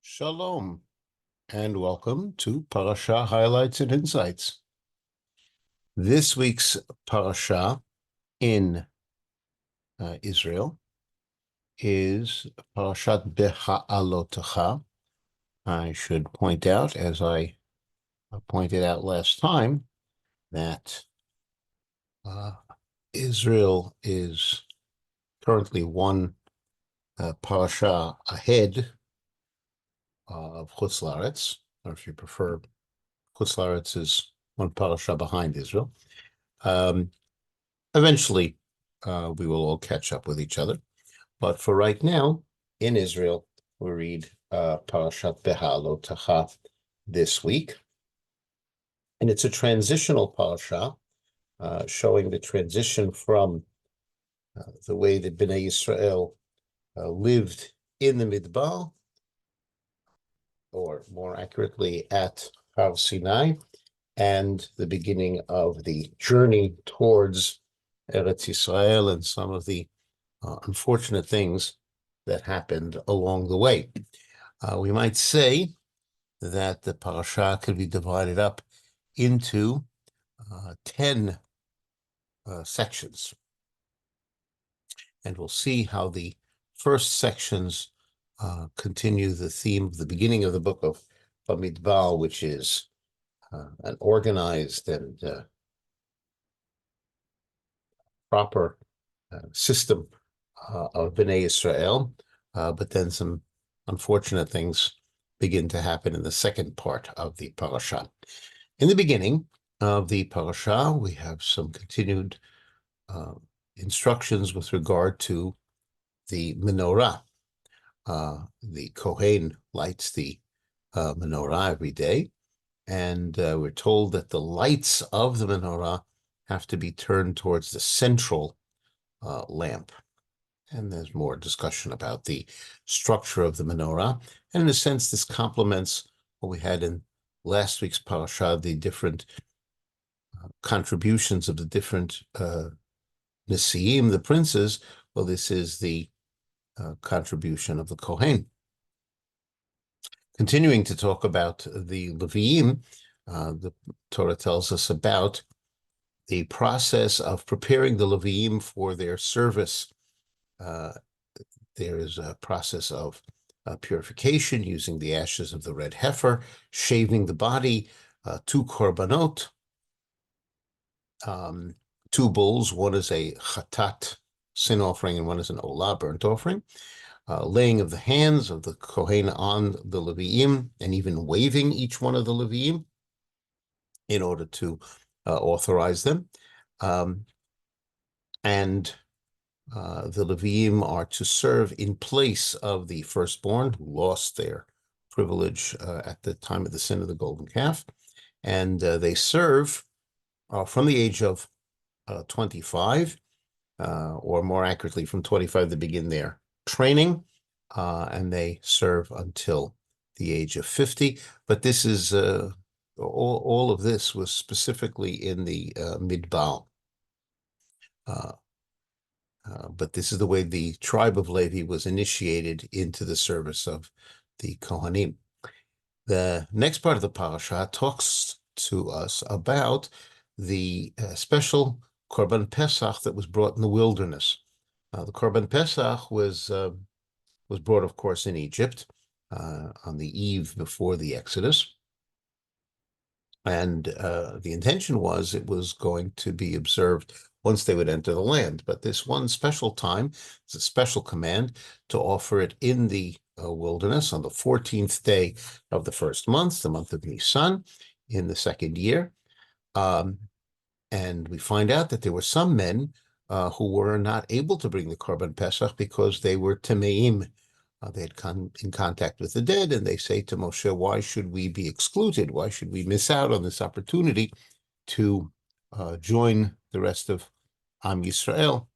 Shalom, and welcome to Parsha Highlights and Insights. This week's Parsha in Israel is Parashat Behaalotecha. I should point out, as I pointed out last time, that Israel is currently one Parasha ahead of Chutz La'aretz, or if you prefer, Chutz La'aretz is one Parasha behind Israel. Eventually, we will all catch up with each other. But for right now, in Israel, we read Parashat Behaalotecha this week. And it's a transitional parasha, showing the transition from the way that Bnei Israel lived in the Midbar, or more accurately, at Har Sinai, and the beginning of the journey towards Eretz Israel and some of the unfortunate things that happened along the way. We might say that the parasha could be divided up into 10 sections. And we'll see how the first sections continue the theme of the beginning of the book of Bamidbar, which is an organized and proper system of Bnei Israel, but then some unfortunate things begin to happen in the second part of the parasha. In the beginning of the parasha, we have some continued instructions with regard to the menorah. The Kohen lights the menorah every day, and we're told that the lights of the menorah have to be turned towards the central lamp. And there's more discussion about the structure of the menorah. And in a sense, this complements what we had in last week's parasha, the different contributions of the different Nesiim, the princes. Well, this is the contribution of the Kohen. Continuing to talk about the Leviim, the Torah tells us about the process of preparing the Leviim for their service. There is a process of purification using the ashes of the red heifer, shaving the body, 2 korbanot, 2 bulls. One is a chatat, sin offering, and one is an olah, burnt offering. Laying of the hands of the Kohen on the Leviim, and even waving each one of the Leviim in order to authorize them. And the Leviim are to serve in place of the firstborn who lost their privilege at the time of the sin of the golden calf. And they serve from the age of 25, or more accurately, from 25 they begin their training, and they serve until the age of 50. But this is, all of this was specifically in the Midbar. But this is the way the tribe of Levi was initiated into the service of the Kohanim. The next part of the parasha talks to us about the special Korban Pesach that was brought in the wilderness. The Korban Pesach was brought, of course, in Egypt on the eve before the Exodus. And the intention was it was going to be observed once they would enter the land. But this one special time, it's a special command to offer it in the wilderness on the 14th day of the first month, the month of Nisan, in the second year. And we find out that there were some men who were not able to bring the Korban Pesach because they were Tameim. They had come in contact with the dead, and they say to Moshe, why should we be excluded? Why should we miss out on this opportunity to join the rest of Am Yisrael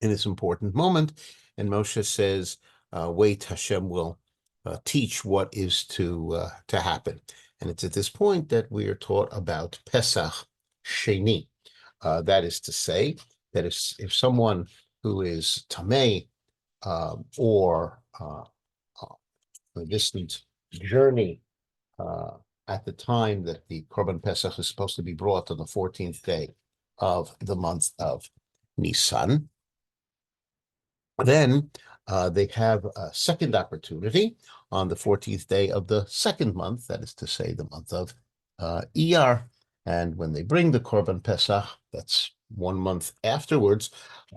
in this important moment? And Moshe says, wait, Hashem will teach what is to happen. And it's at this point that we are taught about Pesach Sheni. That is to say, that if someone who is Tamei or a distant journey at the time that the Korban Pesach is supposed to be brought on the 14th day of the month of Nisan. Then they have a second opportunity on the 14th day of the second month, that is to say, the month of Iyar. And when they bring the Korban Pesach, that's 1 month afterwards,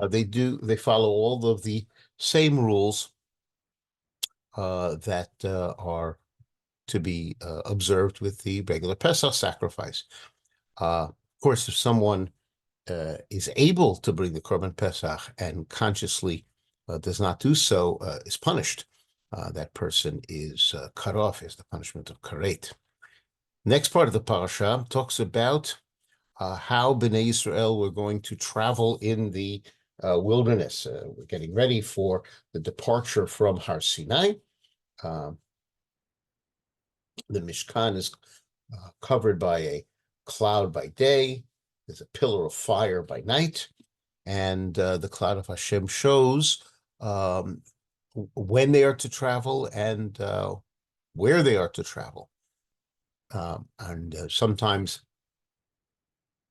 they follow all of the same rules that are to be observed with the regular Pesach sacrifice. Of course, if someone is able to bring the Korban Pesach and consciously does not do so, is punished. That person is cut off as the punishment of karet. Next part of the Parsha talks about how Bnei Yisrael were going to travel in the wilderness. We're getting ready for the departure from Har Sinai. The Mishkan is covered by a cloud by day. There's a pillar of fire by night. And the cloud of Hashem shows when they are to travel and where they are to travel. Sometimes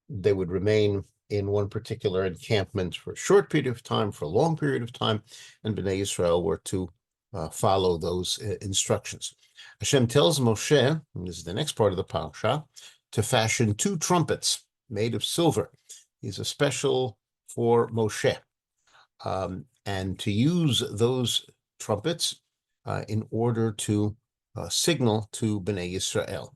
they would remain in one particular encampment for a short period of time, for a long period of time, and Bnei Yisrael were to follow those instructions. Hashem tells Moshe, and this is the next part of the Parsha, to fashion 2 trumpets made of silver. These are special for Moshe, and to use those trumpets in order to signal to Bnei Yisrael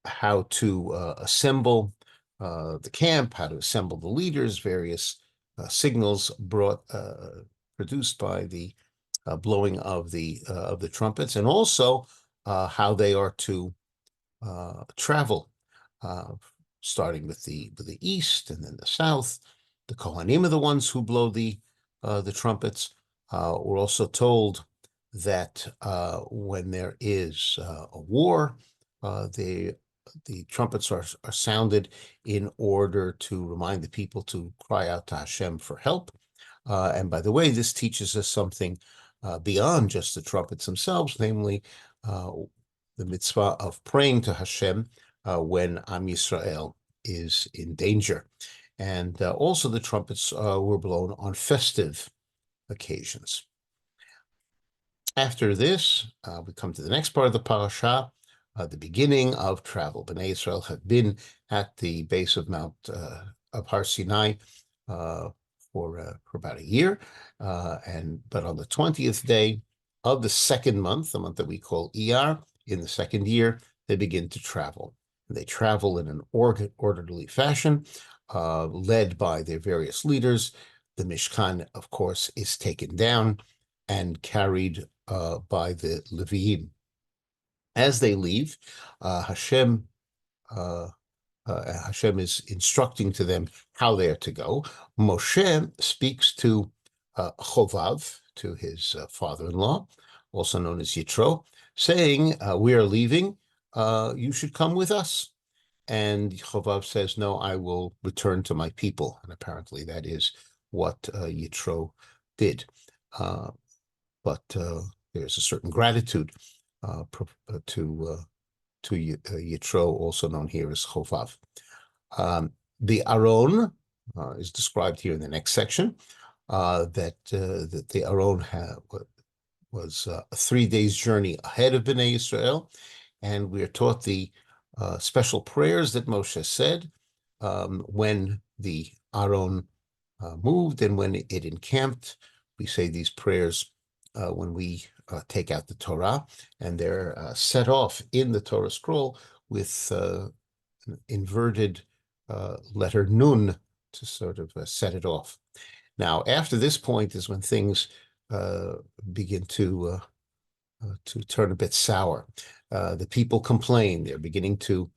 how to assemble the camp, how to assemble the leaders, various signals produced by the blowing of the trumpets, and also how they are to travel, starting with the east and then the south. The Kohanim are the ones who blow the trumpets. We're also told that when there is a war, the trumpets are sounded in order to remind the people to cry out to Hashem for help. And by the way, this teaches us something beyond just the trumpets themselves, namely the mitzvah of praying to Hashem when Am Yisrael is in danger. And also the trumpets were blown on festive occasions. After this, we come to the next part of the parasha, the beginning of travel. Bnei Yisrael have been at the base of Mount of Har Sinai for about a year, but on the 20th day of the second month, the month that we call Iyar, in the second year, they begin to travel. They travel in an orderly fashion, led by their various leaders. The Mishkan, of course, is taken down and carried by the Leviim. As they leave, Hashem is instructing to them how they are to go. Moshe speaks to Chovav, to his father-in-law, also known as Yitro, saying, we are leaving, you should come with us. And Chovav says, no, I will return to my people. And apparently that is what Yitro did. But there's a certain gratitude to Yitro, also known here as Chovav. The Aron is described here in the next section, that the Aron was a 3 days journey ahead of Bnei Yisrael, and we are taught the special prayers that Moshe said when the Aron moved and when it encamped. We say these prayers when we take out the Torah, and they're set off in the Torah scroll with an inverted letter Nun to sort of set it off. Now, after this point is when things begin to turn a bit sour. The people complain. They're beginning to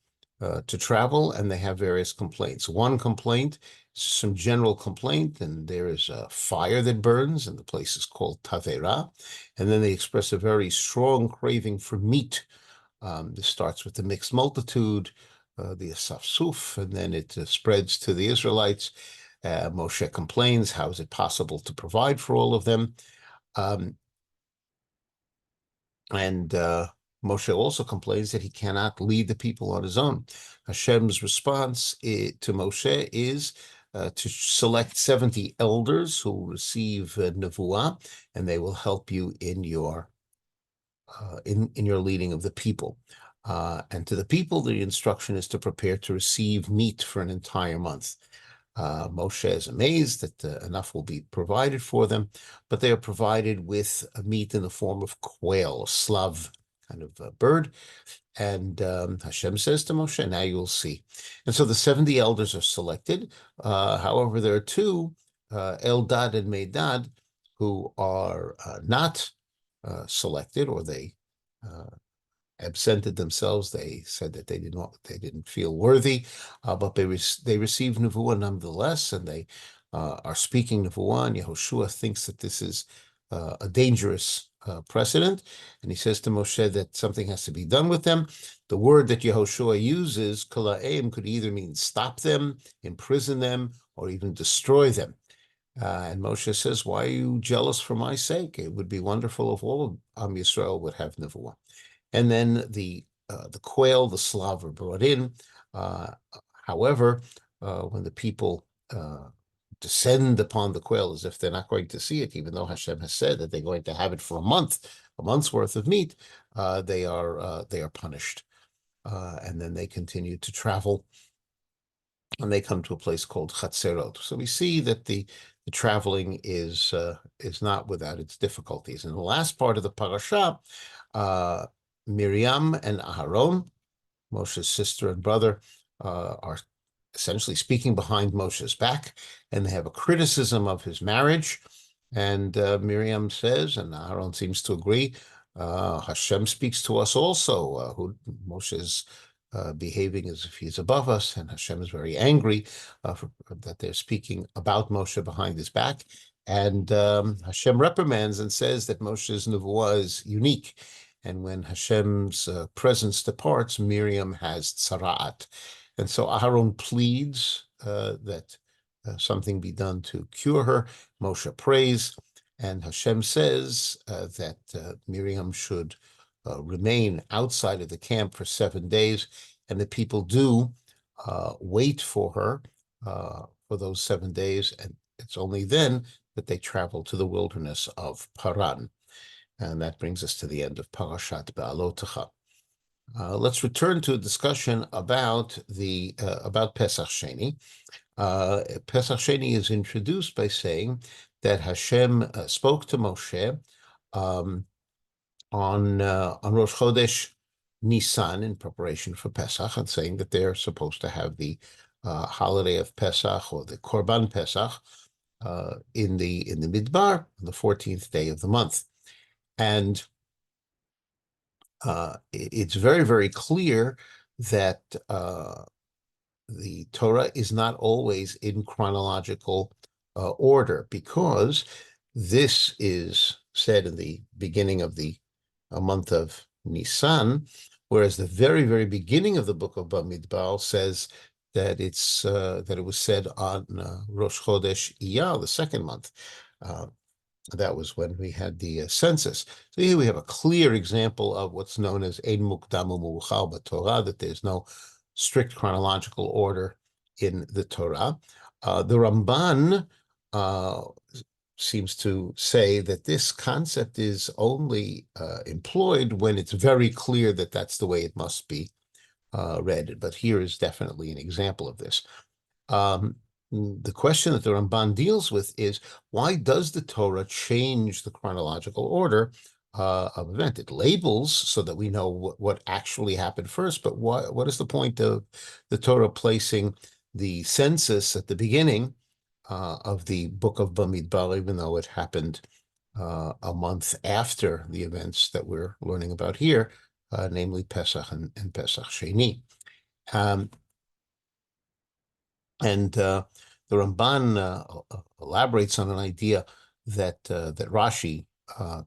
travel, and they have various complaints. One complaint is some general complaint, and there is a fire that burns, and the place is called Tavera. And then they express a very strong craving for meat. This starts with the mixed multitude, the Asafsuf, and then it spreads to the Israelites. Moshe complains, how is it possible to provide for all of them? Um, and Moshe also complains that he cannot lead the people on his own. Hashem's response to Moshe is to select 70 elders who will receive nevuah, and they will help you in your leading of the people. And to the people, the instruction is to prepare to receive meat for an entire month. Moshe is amazed that enough will be provided for them, but they are provided with a meat in the form of quail, a slav kind of a bird. And Hashem says to Moshe, now you'll see. And so the 70 elders are selected. However, there are two, Eldad and Medad, who are not selected, or they absented themselves. They said that they didn't feel worthy, but they received nevuah nonetheless, and they are speaking nevuah. And Yehoshua thinks that this is a dangerous precedent, and he says to Moshe that something has to be done with them. The word that Yehoshua uses, kala'im, could either mean stop them, imprison them, or even destroy them. And Moshe says, why are you jealous for my sake? It would be wonderful if all of Am Yisrael would have nevuah. And then the quail, the slav, are brought in. However, when the people descend upon the quail as if they're not going to see it, even though Hashem has said that they're going to have it for a month's worth of meat, they are punished. And then they continue to travel, and they come to a place called Chatzerot. So we see that the traveling is not without its difficulties. In the last part of the parasha, Miriam and Aharon, Moshe's sister and brother, are essentially speaking behind Moshe's back, and they have a criticism of his marriage. And Miriam says, and Aharon seems to agree, Hashem speaks to us also, who Moshe's behaving as if he's above us, and Hashem is very angry that they're speaking about Moshe behind his back. And Hashem reprimands and says that Moshe's nevuah is unique. And when Hashem's presence departs, Miriam has tzara'at. And so Aharon pleads that something be done to cure her. Moshe prays, and Hashem says that Miriam should remain outside of the camp for 7 days, and the people do wait for her for those 7 days, and it's only then that they travel to the wilderness of Paran. And that brings us to the end of Parashat Behaalotecha. Let's return to a discussion about Pesach Sheni. Pesach Sheni is introduced by saying that Hashem spoke to Moshe on Rosh Chodesh Nisan in preparation for Pesach, and saying that they're supposed to have the holiday of Pesach, or the Korban Pesach, in the Midbar, on the 14th day of the month. And it's very, very clear that the Torah is not always in chronological order, because this is said in the beginning of the month of Nisan, whereas the very, very beginning of the book of Bamidbar says that it was said on Rosh Chodesh Iyar, the second month. That was when we had the census. So here we have a clear example of what's known as Ein Mukdam U'Meuchar b'Torah, that there's no strict chronological order in the Torah. The Ramban seems to say that this concept is only employed when it's very clear that that's the way it must be read. But here is definitely an example of this. The question that the Ramban deals with is, why does the Torah change the chronological order of event? It labels so that we know what actually happened first, but what is the point of the Torah placing the census at the beginning of the book of Bamidbar, even though it happened a month after the events that we're learning about here, namely Pesach and Pesach Sheni? And the Ramban elaborates on an idea that Rashi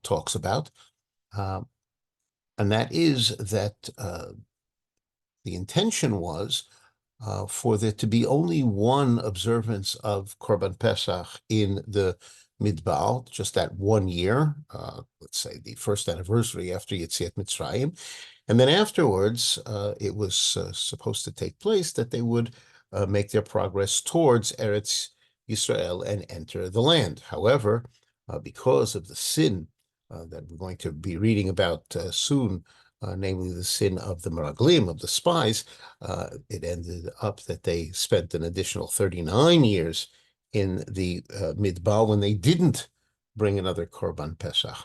talks about, and that is that the intention was for there to be only one observance of Korban Pesach in the Midbar, just that 1 year, let's say the first anniversary after Yetziat Mitzrayim. And then afterwards, it was supposed to take place that they would make their progress towards Eretz Yisrael and enter the land. However, because of the sin that we're going to be reading about soon, namely the sin of the Meraglim, of the spies, it ended up that they spent an additional 39 years in the Midbar when they didn't bring another Korban Pesach.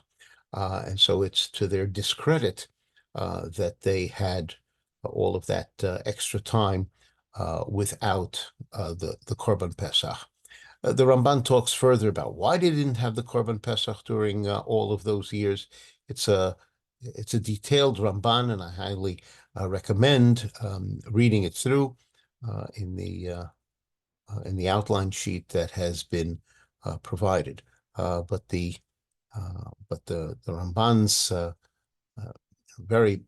And so it's to their discredit that they had all of that extra time without the Korban Pesach. The Ramban talks further about why they didn't have the Korban Pesach during all of those years. It's a detailed Ramban, and I highly recommend reading it through in the outline sheet that has been provided. But the Ramban's very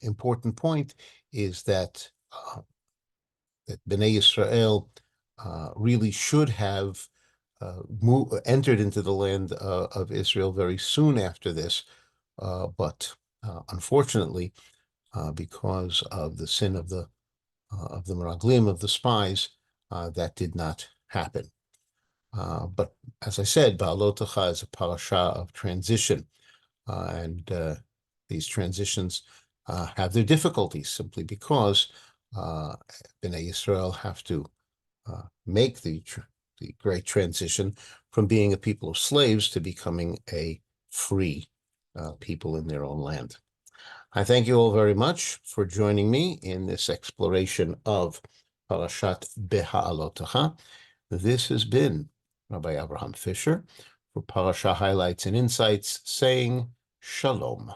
important point is that Bnei Yisrael really should have entered into the land of Israel very soon after this, but unfortunately, because of the sin of the Meraglim, of the spies, that did not happen. But as I said, Behaalotecha is a parasha of transition, and these transitions have their difficulties simply because Bnei Yisrael have to make the great transition from being a people of slaves to becoming a free people in their own land. I thank you all very much for joining me in this exploration of Parashat Behaalotecha. This has been Rabbi Fischer for Parasha Highlights and Insights, saying Shalom.